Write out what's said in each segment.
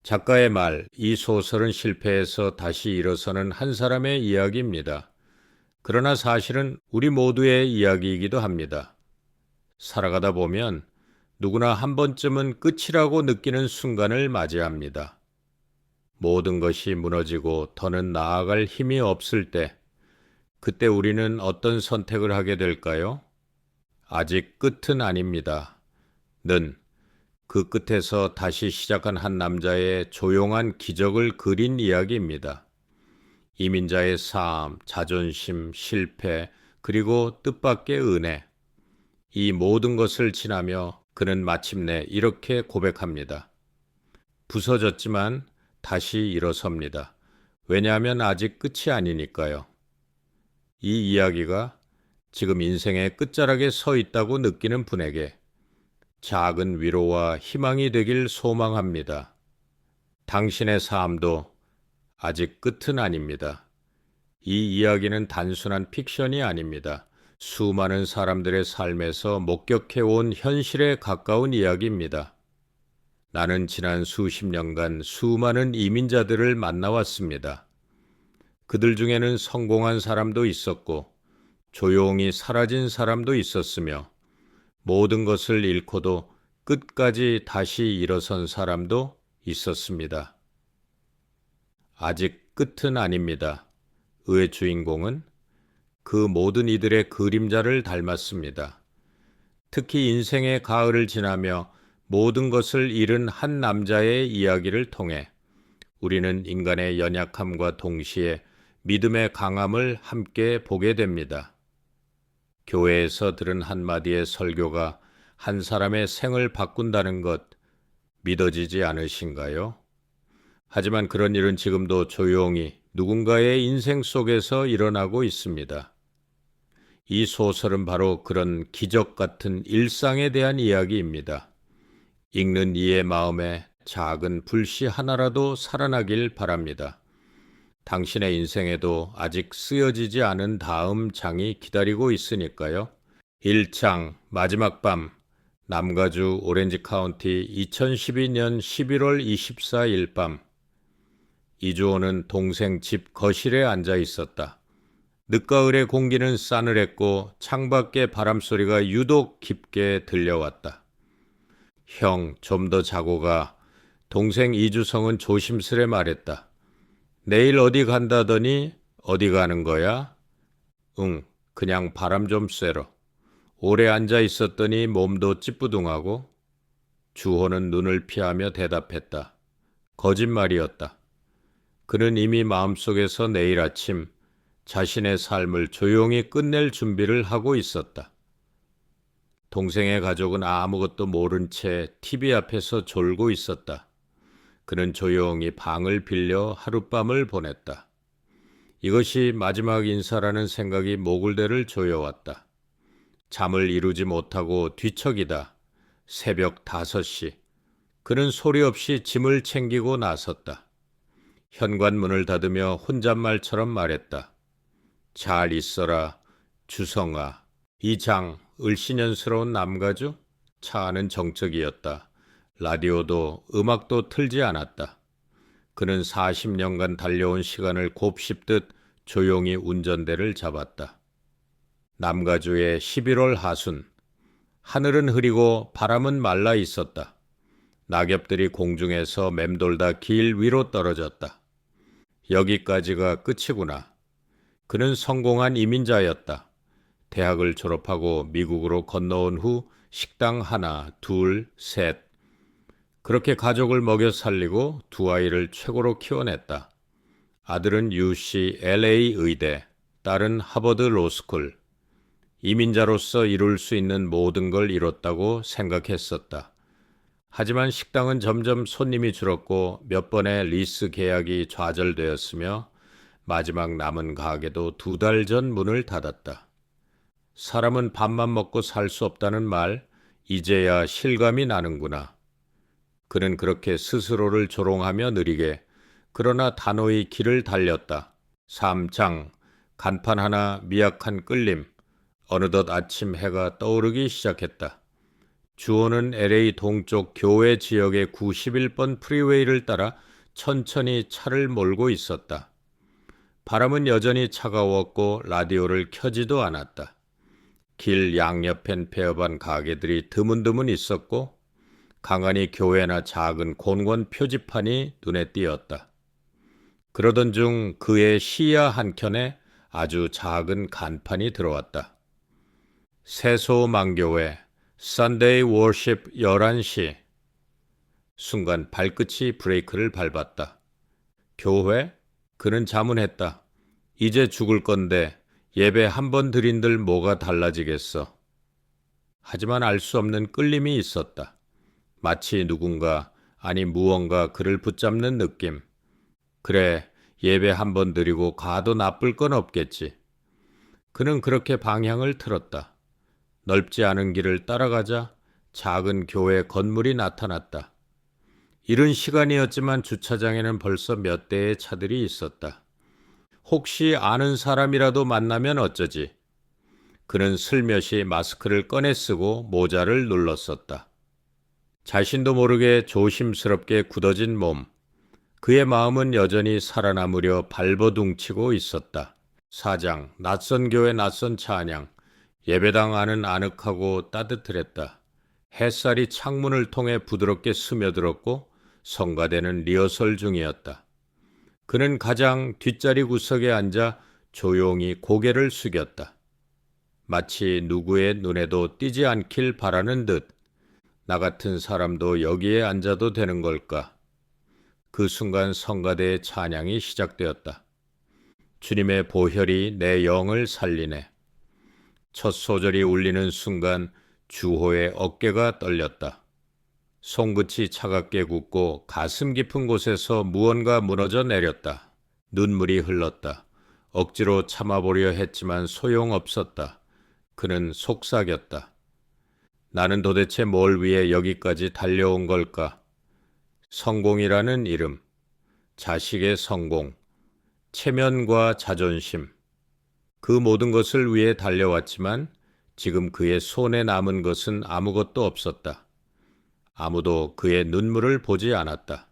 작가의 말, 이 소설은 실패해서 다시 일어서는 한 사람의 이야기입니다. 그러나 사실은 우리 모두의 이야기이기도 합니다. 살아가다 보면 누구나 한 번쯤은 끝이라고 느끼는 순간을 맞이합니다. 모든 것이 무너지고 더는 나아갈 힘이 없을 때, 그때 우리는 어떤 선택을 하게 될까요? 아직 끝은 아닙니다. 는 그 끝에서 다시 시작한 한 남자의 조용한 기적을 그린 이야기입니다. 이민자의 삶, 자존심, 실패, 그리고 뜻밖의 은혜. 이 모든 것을 지나며 그는 마침내 이렇게 고백합니다. 부서졌지만 다시 일어섭니다. 왜냐하면 아직 끝이 아니니까요. 이 이야기가 지금 인생의 끝자락에 서 있다고 느끼는 분에게 작은 위로와 희망이 되길 소망합니다. 당신의 삶도 아직 끝은 아닙니다. 이 이야기는 단순한 픽션이 아닙니다. 수많은 사람들의 삶에서 목격해온 현실에 가까운 이야기입니다. 나는 지난 수십 년간 수많은 이민자들을 만나왔습니다. 그들 중에는 성공한 사람도 있었고, 조용히 사라진 사람도 있었으며, 모든 것을 잃고도 끝까지 다시 일어선 사람도 있었습니다. 아직 끝은 아닙니다. 의 주인공은 그 모든 이들의 그림자를 닮았습니다. 특히 인생의 가을을 지나며 모든 것을 잃은 한 남자의 이야기를 통해 우리는 인간의 연약함과 동시에 믿음의 강함을 함께 보게 됩니다. 교회에서 들은 한마디의 설교가 한 사람의 생을 바꾼다는 것 믿어지지 않으신가요? 하지만 그런 일은 지금도 조용히 누군가의 인생 속에서 일어나고 있습니다. 이 소설은 바로 그런 기적 같은 일상에 대한 이야기입니다. 읽는 이의 마음에 작은 불씨 하나라도 살아나길 바랍니다. 당신의 인생에도 아직 쓰여지지 않은 다음 장이 기다리고 있으니까요. 1장 마지막 밤 남가주 오렌지 카운티 2012년 11월 24일 밤 이주호는 동생 집 거실에 앉아 있었다. 늦가을의 공기는 싸늘했고 창밖의 바람소리가 유독 깊게 들려왔다. 형, 좀 더 자고 가. 동생 이주성은 조심스레 말했다. 내일 어디 간다더니 어디 가는 거야? 응, 그냥 바람 좀 쐬러. 오래 앉아 있었더니 몸도 찌뿌둥하고. 주호는 눈을 피하며 대답했다. 거짓말이었다. 그는 이미 마음속에서 내일 아침 자신의 삶을 조용히 끝낼 준비를 하고 있었다. 동생의 가족은 아무것도 모른 채 TV 앞에서 졸고 있었다. 그는 조용히 방을 빌려 하룻밤을 보냈다. 이것이 마지막 인사라는 생각이 모굴대를 조여왔다. 잠을 이루지 못하고 뒤척이다. 새벽 5시. 그는 소리 없이 짐을 챙기고 나섰다. 현관문을 닫으며 혼잣말처럼 말했다. 잘 있어라, 주성아. 이 장, 을씨년스러운 남가주? 차 안은 정적이었다. 라디오도 음악도 틀지 않았다. 그는 40년간 달려온 시간을 곱씹듯 조용히 운전대를 잡았다. 남가주의 11월 하순. 하늘은 흐리고 바람은 말라 있었다. 낙엽들이 공중에서 맴돌다 길 위로 떨어졌다. 여기까지가 끝이구나. 그는 성공한 이민자였다. 대학을 졸업하고 미국으로 건너온 후 식당 하나, 둘, 셋. 그렇게 가족을 먹여 살리고 두 아이를 최고로 키워냈다. 아들은 UC LA 의대, 딸은 하버드 로스쿨. 이민자로서 이룰 수 있는 모든 걸 이뤘다고 생각했었다. 하지만 식당은 점점 손님이 줄었고 몇 번의 리스 계약이 좌절되었으며 마지막 남은 가게도 2달 전 문을 닫았다. 사람은 밥만 먹고 살 수 없다는 말, 이제야 실감이 나는구나. 그는 그렇게 스스로를 조롱하며 느리게 그러나 단호히 길을 달렸다. 3장, 간판 하나 미약한 끌림. 어느덧 아침 해가 떠오르기 시작했다. 주호는 LA 동쪽 교외 지역의 91번 프리웨이를 따라 천천히 차를 몰고 있었다. 바람은 여전히 차가웠고 라디오를 켜지도 않았다. 길 양옆엔 폐업한 가게들이 드문드문 있었고 간간히 교회나 작은 공원 표지판이 눈에 띄었다. 그러던 중 그의 시야 한켠에 아주 작은 간판이 들어왔다. 세소망교회 Sunday Worship 11시. 순간 발끝이 브레이크를 밟았다. 교회? 그는 자문했다. 이제 죽을 건데 예배 한 번 드린들 뭐가 달라지겠어. 하지만 알 수 없는 끌림이 있었다. 마치 누군가, 아니 무언가 그를 붙잡는 느낌. 그래, 예배 한 번 드리고 가도 나쁠 건 없겠지. 그는 그렇게 방향을 틀었다. 넓지 않은 길을 따라가자 작은 교회 건물이 나타났다. 이른 시간이었지만 주차장에는 벌써 몇 대의 차들이 있었다. 혹시 아는 사람이라도 만나면 어쩌지? 그는 슬며시 마스크를 꺼내 쓰고 모자를 눌렀었다. 자신도 모르게 조심스럽게 굳어진 몸. 그의 마음은 여전히 살아남으려 발버둥치고 있었다. 사장, 낯선 교회 낯선 찬양. 예배당 안은 아늑하고 따뜻했다. 햇살이 창문을 통해 부드럽게 스며들었고 성가대는 리허설 중이었다. 그는 가장 뒷자리 구석에 앉아 조용히 고개를 숙였다. 마치 누구의 눈에도 띄지 않길 바라는 듯 나 같은 사람도 여기에 앉아도 되는 걸까? 그 순간 성가대의 찬양이 시작되었다. 주님의 보혈이 내 영을 살리네. 첫 소절이 울리는 순간 주호의 어깨가 떨렸다. 손끝이 차갑게 굳고 가슴 깊은 곳에서 무언가 무너져 내렸다. 눈물이 흘렀다. 억지로 참아보려 했지만 소용없었다. 그는 속삭였다. 나는 도대체 뭘 위해 여기까지 달려온 걸까? 성공이라는 이름, 자식의 성공, 체면과 자존심. 그 모든 것을 위해 달려왔지만 지금 그의 손에 남은 것은 아무것도 없었다. 아무도 그의 눈물을 보지 않았다.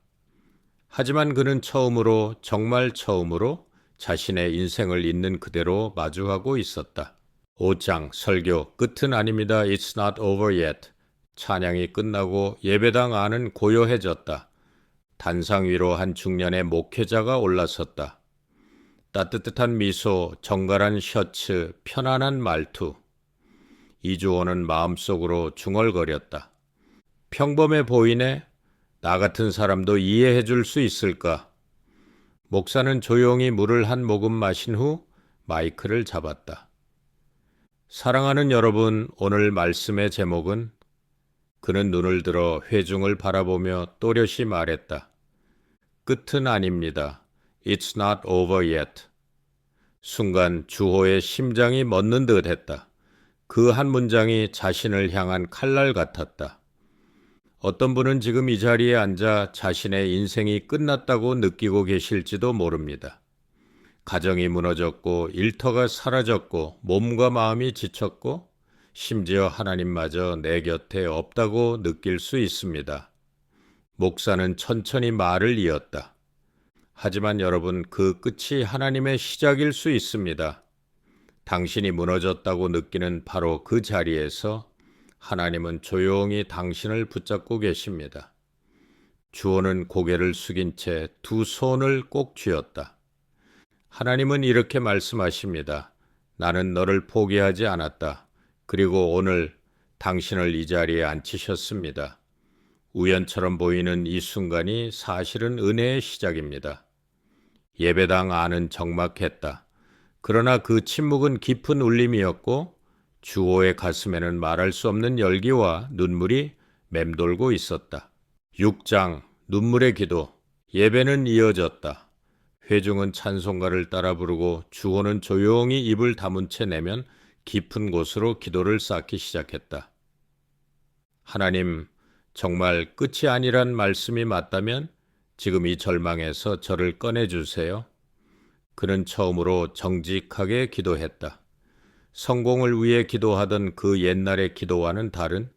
하지만 그는 처음으로, 정말 처음으로 자신의 인생을 있는 그대로 마주하고 있었다. 5장 설교 끝은 아닙니다. It's not over yet. 찬양이 끝나고 예배당 안은 고요해졌다. 단상 위로 한 중년의 목회자가 올라섰다. 따뜻한 미소, 정갈한 셔츠, 편안한 말투. 이주호는 마음속으로 중얼거렸다. 평범해 보이네? 나 같은 사람도 이해해 줄 수 있을까? 목사는 조용히 물을 한 모금 마신 후 마이크를 잡았다. 사랑하는 여러분, 오늘 말씀의 제목은 그는 눈을 들어 회중을 바라보며 또렷이 말했다. 끝은 아닙니다. It's not over yet. 순간 주호의 심장이 멎는 듯 했다. 그 한 문장이 자신을 향한 칼날 같았다. 어떤 분은 지금 이 자리에 앉아 자신의 인생이 끝났다고 느끼고 계실지도 모릅니다. 가정이 무너졌고 일터가 사라졌고 몸과 마음이 지쳤고 심지어 하나님마저 내 곁에 없다고 느낄 수 있습니다. 목사는 천천히 말을 이었다. 하지만 여러분, 그 끝이 하나님의 시작일 수 있습니다. 당신이 무너졌다고 느끼는 바로 그 자리에서 하나님은 조용히 당신을 붙잡고 계십니다. 주호는 고개를 숙인 채 두 손을 꼭 쥐었다. 하나님은 이렇게 말씀하십니다. 나는 너를 포기하지 않았다. 그리고 오늘 당신을 이 자리에 앉히셨습니다. 우연처럼 보이는 이 순간이 사실은 은혜의 시작입니다. 예배당 안은 적막했다. 그러나 그 침묵은 깊은 울림이었고 주호의 가슴에는 말할 수 없는 열기와 눈물이 맴돌고 있었다. 6장 눈물의 기도. 예배는 이어졌다. 회중은 찬송가를 따라 부르고 주호는 조용히 입을 다문 채 내면 깊은 곳으로 기도를 쌓기 시작했다. 하나님, 정말 끝이 아니란 말씀이 맞다면 지금 이 절망에서 저를 꺼내주세요. 그는 처음으로 정직하게 기도했다. 성공을 위해 기도하던 그 옛날의 기도와는 다른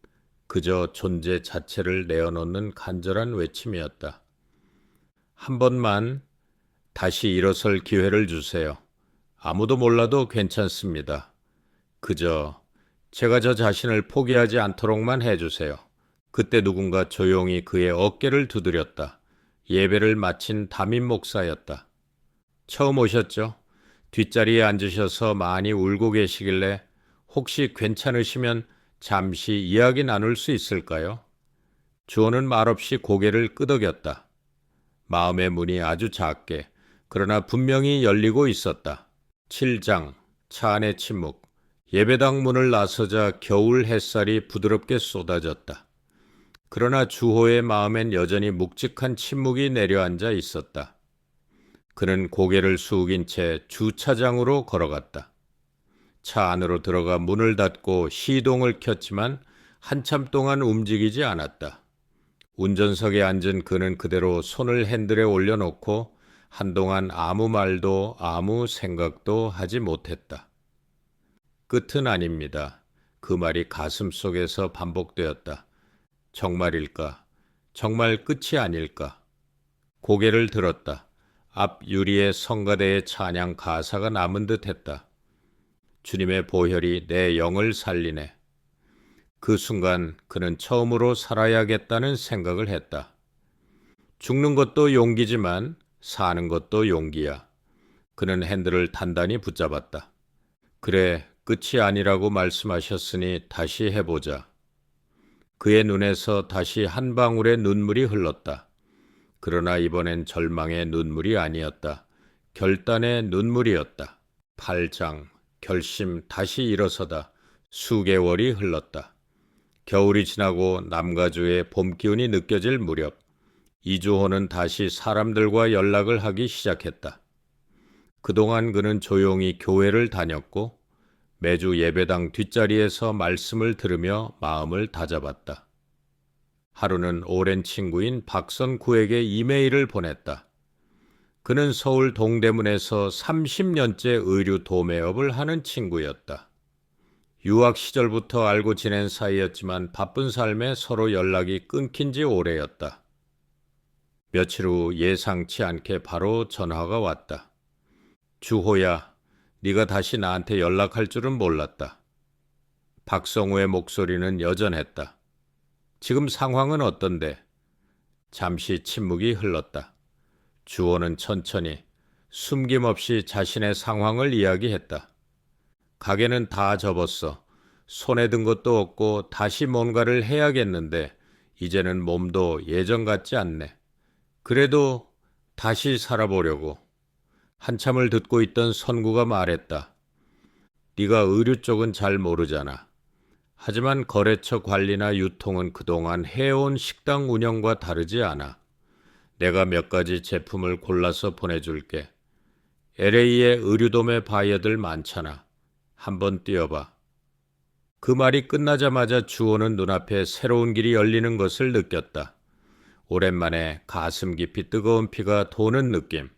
그저 존재 자체를 내어놓는 간절한 외침이었다. 한 번만 다시 일어설 기회를 주세요. 아무도 몰라도 괜찮습니다. 그저 제가 저 자신을 포기하지 않도록만 해주세요. 그때 누군가 조용히 그의 어깨를 두드렸다. 예배를 마친 담임 목사였다. 처음 오셨죠? 뒷자리에 앉으셔서 많이 울고 계시길래 혹시 괜찮으시면 잠시 이야기 나눌 수 있을까요? 주호는 말없이 고개를 끄덕였다. 마음의 문이 아주 작게 그러나 분명히 열리고 있었다. 7장 차 안의 침묵. 예배당 문을 나서자 겨울 햇살이 부드럽게 쏟아졌다. 그러나 주호의 마음엔 여전히 묵직한 침묵이 내려앉아 있었다. 그는 고개를 숙인 채 주차장으로 걸어갔다. 차 안으로 들어가 문을 닫고 시동을 켰지만 한참 동안 움직이지 않았다. 운전석에 앉은 그는 그대로 손을 핸들에 올려놓고 한동안 아무 말도 아무 생각도 하지 못했다. 끝은 아닙니다. 그 말이 가슴속에서 반복되었다. 정말일까? 정말 끝이 아닐까? 고개를 들었다. 앞 유리에 성가대의 찬양 가사가 남은 듯했다. 주님의 보혈이 내 영을 살리네. 그 순간 그는 처음으로 살아야겠다는 생각을 했다. 죽는 것도 용기지만 사는 것도 용기야. 그는 핸들을 단단히 붙잡았다. 그래, 끝이 아니라고 말씀하셨으니 다시 해보자. 그의 눈에서 다시 한 방울의 눈물이 흘렀다. 그러나 이번엔 절망의 눈물이 아니었다. 결단의 눈물이었다. 8장, 결심, 다시 일어서다. 수개월이 흘렀다. 겨울이 지나고 남가주의 봄 기운이 느껴질 무렵 이주호는 다시 사람들과 연락을 하기 시작했다. 그동안 그는 조용히 교회를 다녔고 매주 예배당 뒷자리에서 말씀을 들으며 마음을 다잡았다. 하루는 오랜 친구인 박선구에게 이메일을 보냈다. 그는 서울 동대문에서 30년째 의류 도매업을 하는 친구였다. 유학 시절부터 알고 지낸 사이였지만 바쁜 삶에 서로 연락이 끊긴 지 오래였다. 며칠 후 예상치 않게 바로 전화가 왔다. 주호야, 네가 다시 나한테 연락할 줄은 몰랐다. 박성우의 목소리는 여전했다. 지금 상황은 어떤데? 잠시 침묵이 흘렀다. 주호는 천천히 숨김없이 자신의 상황을 이야기했다. 가게는 다 접었어. 손에 든 것도 없고 다시 뭔가를 해야겠는데 이제는 몸도 예전 같지 않네. 그래도 다시 살아보려고. 한참을 듣고 있던 선구가 말했다. 네가 의류 쪽은 잘 모르잖아. 하지만 거래처 관리나 유통은 그동안 해온 식당 운영과 다르지 않아. 내가 몇 가지 제품을 골라서 보내줄게. LA에 의류도매 바이어들 많잖아. 한번 뛰어봐. 그 말이 끝나자마자 주호는 눈앞에 새로운 길이 열리는 것을 느꼈다. 오랜만에 가슴 깊이 뜨거운 피가 도는 느낌.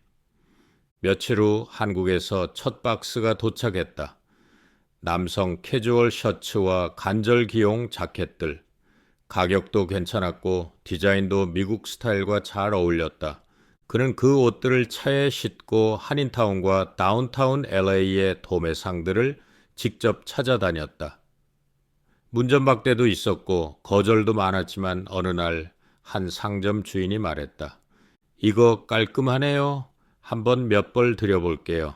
며칠 후 한국에서 첫 박스가 도착했다. 남성 캐주얼 셔츠와 간절기용 자켓들. 가격도 괜찮았고 디자인도 미국 스타일과 잘 어울렸다. 그는 그 옷들을 차에 싣고 한인타운과 다운타운 LA의 도매상들을 직접 찾아다녔다. 문전박대도 있었고 거절도 많았지만 어느 날 한 상점 주인이 말했다. 이거 깔끔하네요. 한번 몇 벌 드려볼게요.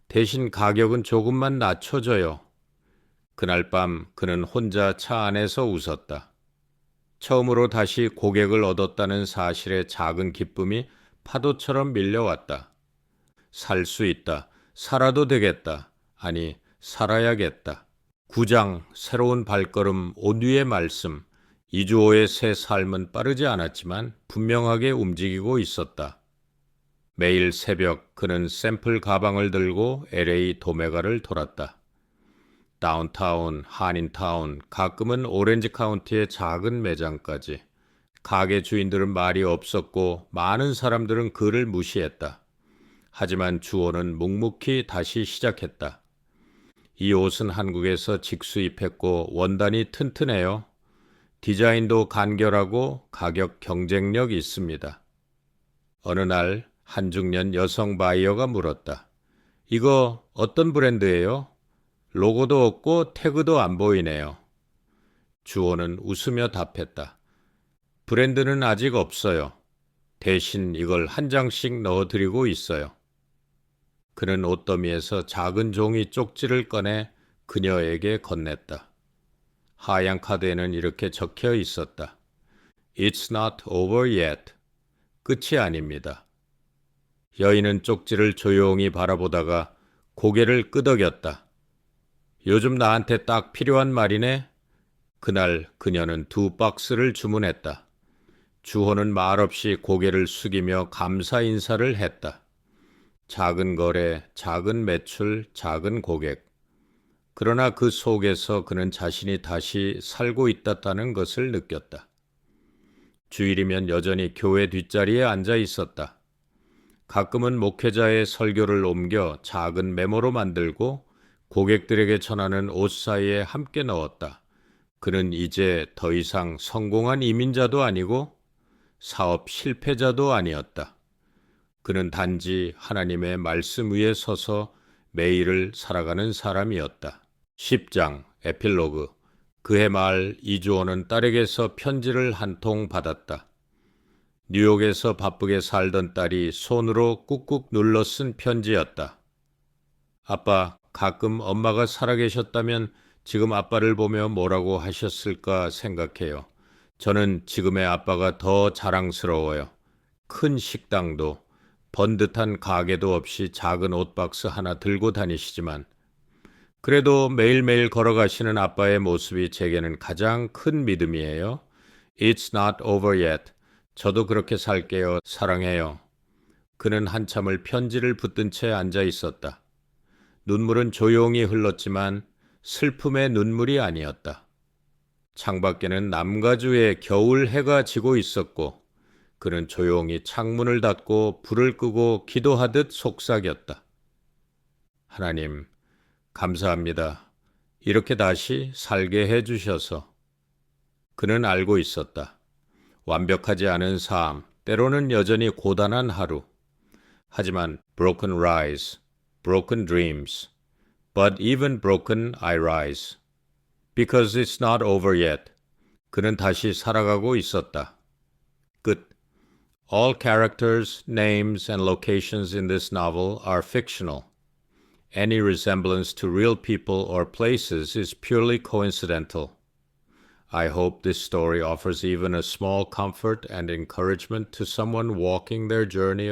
대신 가격은 조금만 낮춰줘요. 그날 밤 그는 혼자 차 안에서 웃었다. 처음으로 다시 고객을 얻었다는 사실에 작은 기쁨이 파도처럼 밀려왔다. 살 수 있다. 살아도 되겠다. 아니, 살아야겠다. 9장 새로운 발걸음 온유의 말씀. 이주호의 새 삶은 빠르지 않았지만 분명하게 움직이고 있었다. 매일 새벽 그는 샘플 가방을 들고 LA 도매가를 돌았다. 다운타운, 한인타운, 가끔은 오렌지 카운티의 작은 매장까지. 가게 주인들은 말이 없었고 많은 사람들은 그를 무시했다. 하지만 주호는 묵묵히 다시 시작했다. 이 옷은 한국에서 직수입했고 원단이 튼튼해요. 디자인도 간결하고 가격 경쟁력 있습니다. 어느 날 한중년 여성 바이어가 물었다. 이거 어떤 브랜드예요? 로고도 없고 태그도 안 보이네요. 주호는 웃으며 답했다. 브랜드는 아직 없어요. 대신 이걸 한 장씩 넣어드리고 있어요. 그는 옷더미에서 작은 종이 쪽지를 꺼내 그녀에게 건넸다. 하얀 카드에는 이렇게 적혀 있었다. It's not over yet. 끝이 아닙니다. 여인은 쪽지를 조용히 바라보다가 고개를 끄덕였다. 요즘 나한테 딱 필요한 말이네. 그날 그녀는 2박스를 주문했다. 주호는 말없이 고개를 숙이며 감사 인사를 했다. 작은 거래, 작은 매출, 작은 고객. 그러나 그 속에서 그는 자신이 다시 살고 있다는 것을 느꼈다. 주일이면 여전히 교회 뒷자리에 앉아 있었다. 가끔은 목회자의 설교를 옮겨 작은 메모로 만들고 고객들에게 전하는 옷 사이에 함께 넣었다. 그는 이제 더 이상 성공한 이민자도 아니고 사업 실패자도 아니었다. 그는 단지 하나님의 말씀 위에 서서 매일을 살아가는 사람이었다. 10장 에필로그. 그해 말 이주호는 딸에게서 편지를 한 통 받았다. 뉴욕에서 바쁘게 살던 딸이 손으로 꾹꾹 눌러 쓴 편지였다. 아빠, 가끔 엄마가 살아계셨다면 지금 아빠를 보며 뭐라고 하셨을까 생각해요. 저는 지금의 아빠가 더 자랑스러워요. 큰 식당도, 번듯한 가게도 없이 작은 옷박스 하나 들고 다니시지만 그래도 매일매일 걸어가시는 아빠의 모습이 제게는 가장 큰 믿음이에요. It's not over yet. 저도 그렇게 살게요. 사랑해요. 그는 한참을 편지를 붙든 채 앉아 있었다. 눈물은 조용히 흘렀지만 슬픔의 눈물이 아니었다. 창밖에는 남가주의 겨울 해가 지고 있었고 그는 조용히 창문을 닫고 불을 끄고 기도하듯 속삭였다. 하나님, 감사합니다. 이렇게 다시 살게 해주셔서. 그는 알고 있었다. 완벽하지 않은 삶, 때로는 여전히 고단한 하루. 하지만 broken rise, broken dreams. But even broken I rise. Because it's not over yet. 그는 다시 살아가고 있었다. 끝. All characters, names, and locations in this novel are fictional. Any resemblance to real people or places is purely coincidental. I hope this story offers even a small comfort and encouragement to someone walking their journey of